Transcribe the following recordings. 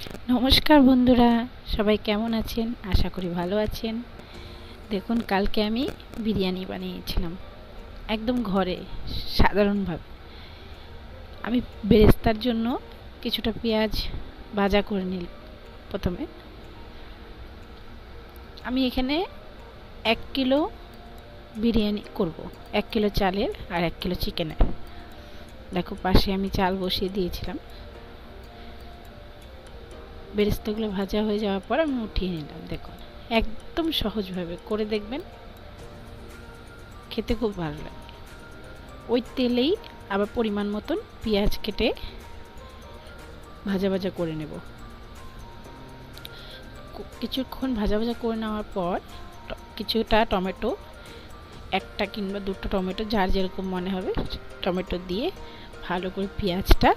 নমস্কার বন্ধুরা, সবাই কেমন আছেন? আশা করি ভালো আছেন। দেখুন, কালকে আমি বিরিয়ানি বানিয়েছিলাম একদম ঘরে, সাধারণভাবে। আমি বেরেস্তার জন্য কিছুটা পেঁয়াজ ভাজা করে নিই। প্রথমে আমি এখানে 1 কিলো বিরিয়ানি করব, 1 কিলো চালের আর 1 কিলো চিকেনের। দেখো, পাশে আমি চাল বসিয়ে দিয়েছিলাম। বেরেস্তাগুলো ভাজা হয়ে যাওয়ার পর আমি উঠিয়ে নিলাম। দেখুন, একদম সহজভাবে করে দেখবেন, খেতে খুব ভালো লাগে। ওই তেলেই আবার পরিমাণ মতন পেঁয়াজ কেটে ভাজা ভাজা করে নেব। কিছুক্ষণ ভাজা ভাজা করে নেওয়ার পর কিছুটা টমেটো, 1টা কিংবা 2টো টমেটো, যার যেরকম মনে হবে, টমেটো দিয়ে ভালো করে পেঁয়াজটা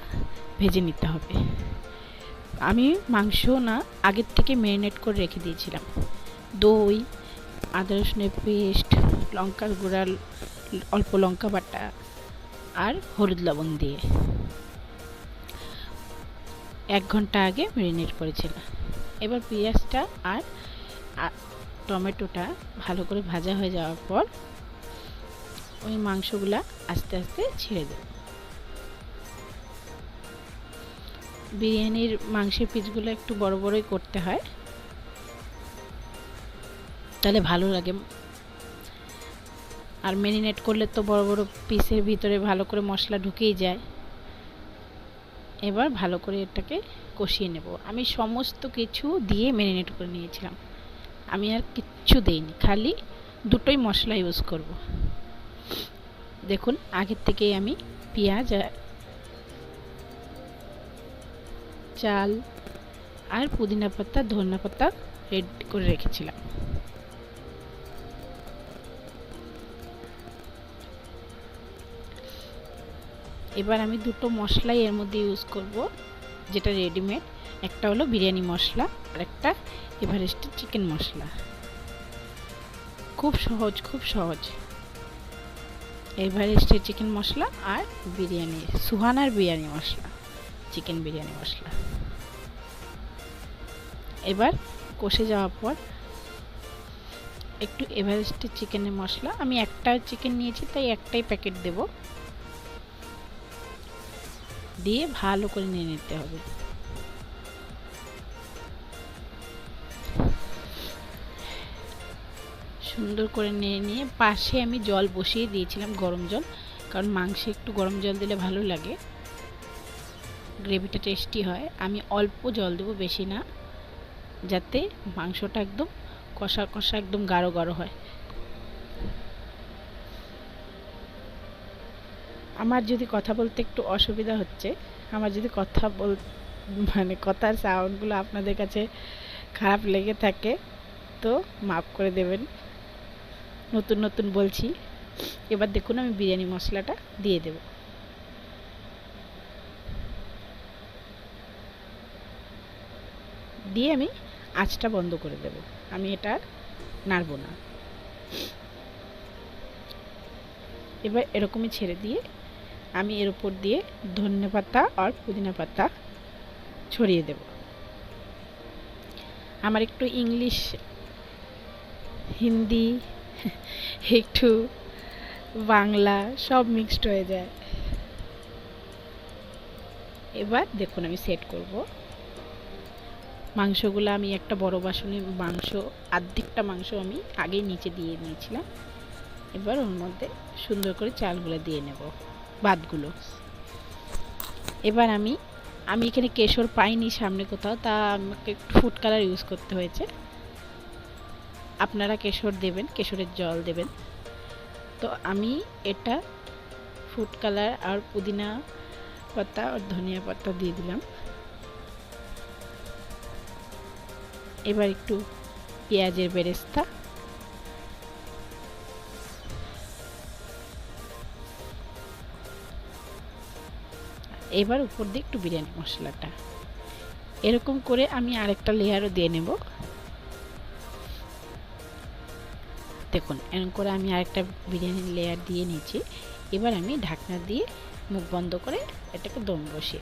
ভেজে নিতে হবে। আমি মাংস আগের থেকে ম্যারিনেট করে রেখে দিয়েছিলাম। দই, আদা রসুনের পেস্ট, লঙ্কার গুঁড়া, অল্প লঙ্কা বাটা আর হলুদ লবণ দিয়ে 1 ঘন্টা আগে ম্যারিনেট করেছিলাম। এবার পেঁয়াজটা আর টমেটোটা ভালো করে ভাজা হয়ে যাওয়ার পর ওই মাংসগুলা আস্তে আস্তে ছেড়ে দেব। বিরিয়ানির মাংসের পিসগুলো একটু বড় বড়ই করতে হয়, তাহলে ভালো লাগে। আর ম্যারিনেট করলে তো বড় বড় পিসের ভিতরে ভালো করে মশলা ঢুকেই যায়। এবার ভালো করে এটাকে কষিয়ে নেব। আমি সমস্ত কিছু দিয়ে ম্যারিনেট করে নিয়েছিলাম, আমি আর কিচ্ছু দেইনি, খালি 2টোই মশলা ইউজ করব। দেখুন, আগের থেকেই আমি পেঁয়াজ, চাল আর পুদিনা পাতা, ধনিয়া পাতা রেডি করে রেখেছিলাম। এবার আমি 2টো মশলাই এর মধ্যে ইউজ করব, যেটা রেডিমেড। একটা হলো বিরিয়ানি মশলা আর একটা এভারেস্টের চিকেন মশলা। খুব সহজ, খুব সহজ। এভারেস্টের চিকেন মশলা আর সুহানার বিরিয়ানি মশলা, চিকেন বিরিয়ানি মশলা। এবার কষে যাওয়ার পর একটু এভারেস্টের চিকেনের মশলা, আমি একটা চিকেন নিয়েছি তাই একটাই প্যাকেট দেব, দিয়ে ভালো করে নিয়ে নিতে হবে। সুন্দর করে নিয়ে পাশে আমি জল বসিয়ে দিয়েছিলাম, গরম জল, কারণ মাংসে একটু গরম জল দিলে ভালো লাগে, গ্রেভিটা টেস্টি হয়। আমি অল্প জল দেবো, বেশি না, যাতে মাংসটা একদম কষা কষা, একদম গাঢ় গাঢ় হয়। আমার যদি কথা বলতে একটু অসুবিধা হচ্ছে, আমার যদি কথার সাউন্ডগুলো আপনাদের কাছে খারাপ লেগে থাকে তো মাফ করে দেবেন, নতুন নতুন বলছি। এবার দেখুন, আমি বিরিয়ানি মশলাটা দিয়ে দেব। দিয়ে আমি আঁচটা বন্ধ করে দেব, আমি এটা নাড়ব না। এবার এরকমই ছেড়ে দিয়ে আমি এর উপর দিয়ে ধনে পাতা আর পুদিনা পাতা ছড়িয়ে দেব। আমার একটু ইংলিশ, হিন্দি, একটু বাংলা সব মিক্সড হয়ে যায়। এবার দেখুন, আমি সেট করব মাংসগুলো। আমি একটা বড় বাসনে অর্ধেকটা মাংস আমি আগেই নিচে দিয়ে নিয়েছিলাম। এবার ওর মধ্যে সুন্দর করে চালগুলো দিয়ে নেব, ভাতগুলো। এবার আমি এখানে কেশর পাইনি সামনে কোথাও, তা আমাকে একটু ফুড কালার ইউজ করতে হয়েছে। আপনারা কেশর দেবেন, কেশরের জল দেবেন। তো আমি এটা ফুড কালার আর পুদিনা পাতা আর ধনিয়া পাতা দিয়ে দিলাম। এবার একটু পেঁয়াজের বেরেস্তা, এবার উপর দিয়ে একটু বিরিয়ানি মশলাটা। এরকম করে আমি আরেকটা লেয়ারও দিয়ে নেব। দেখুন, এরকম করে আমি আরেকটা বিরিয়ানির লেয়ার দিয়ে নিয়েছি। এবার আমি ঢাকনা দিয়ে মুখ বন্ধ করে এটাকে দম বসিয়ে